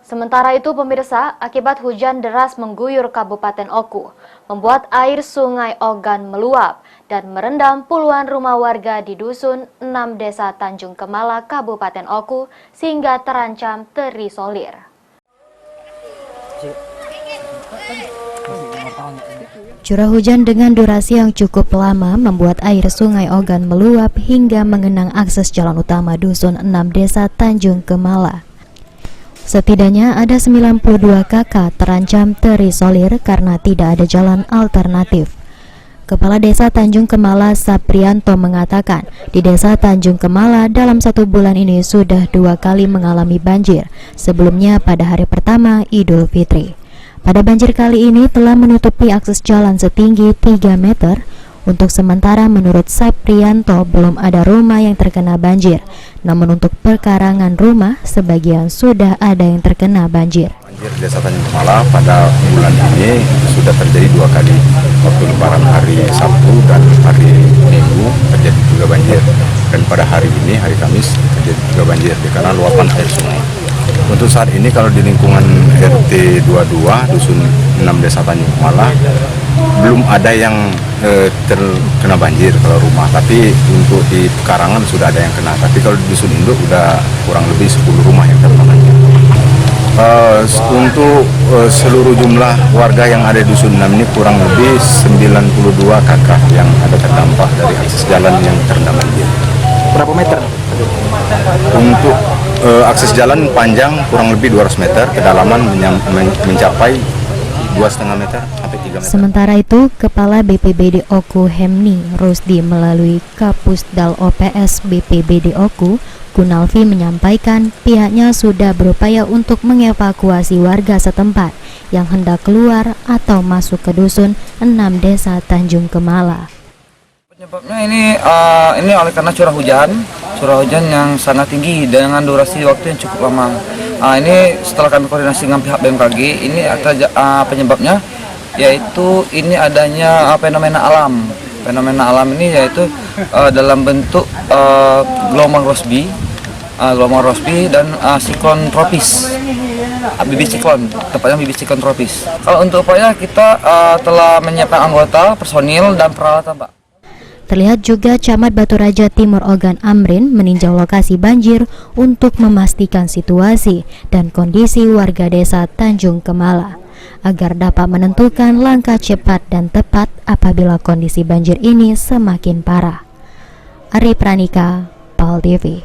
Sementara itu pemirsa, akibat hujan deras mengguyur Kabupaten Oku, membuat air sungai Ogan meluap dan merendam puluhan rumah warga di Dusun 6 Desa Tanjung Kemala, Kabupaten Oku, sehingga terancam terisolir. Curah hujan dengan durasi yang cukup lama membuat air sungai Ogan meluap hingga mengenang akses jalan utama Dusun 6 Desa Tanjung Kemala. Setidaknya ada 92 kakak terancam terisolir karena tidak ada jalan alternatif. Kepala Desa Tanjung Kemala Saprianto mengatakan, di Desa Tanjung Kemala dalam 1 bulan ini sudah 2 kali mengalami banjir, sebelumnya pada hari pertama Idul Fitri. Pada banjir kali ini telah menutupi akses jalan setinggi 3 meter. Untuk sementara menurut Saprianto belum ada rumah yang terkena banjir. Namun untuk perkarangan rumah sebagian sudah ada yang terkena banjir. Banjir Desa Tanjung Kemala pada bulan ini sudah terjadi 2 kali. Waktu lebaran hari Sabtu dan hari Minggu terjadi juga banjir. Dan pada hari ini, hari Kamis, terjadi juga banjir karena luapan air sungai. Untuk saat ini kalau di lingkungan RT 22 Dusun 6 Desa Tanjung Kemala belum ada yang terkena banjir kalau rumah, tapi untuk di pekarangan sudah ada yang kena. Tapi kalau di Dusun Induk udah kurang lebih 10 rumah yang terkena banjir. Untuk seluruh jumlah warga yang ada di Dusun 6 ini kurang lebih 92 kakak yang ada terdampak dari akses jalan yang terendam banjir. Berapa meter? Untuk akses jalan panjang kurang lebih 200 meter, kedalaman mencapai 2,5 meter sampai 3 meter. Sementara itu, Kepala BPBD Oku Hemni Rusdi melalui Kapusdal OPS BPBD Oku, Kunalvi menyampaikan pihaknya sudah berupaya untuk mengevakuasi warga setempat yang hendak keluar atau masuk ke Dusun 6 Desa Tanjung Kemala. Penyebabnya ini oleh karena curah hujan yang sangat tinggi dengan durasi waktu yang cukup lama. Ini setelah kami koordinasi dengan pihak BMKG, ini penyebabnya yaitu ini adanya fenomena alam. Fenomena alam ini yaitu dalam bentuk gelombang Rossby dan siklon tropis. Bibit siklon, tepatnya bibit siklon tropis. Kalau untuk upaya kita telah menyiapkan anggota, personil dan peralatan, Pak. Terlihat juga Camat Batu Raja Timur Ogan Amrin meninjau lokasi banjir untuk memastikan situasi dan kondisi warga Desa Tanjung Kemala agar dapat menentukan langkah cepat dan tepat apabila kondisi banjir ini semakin parah. Ari Pranika, PAL TV.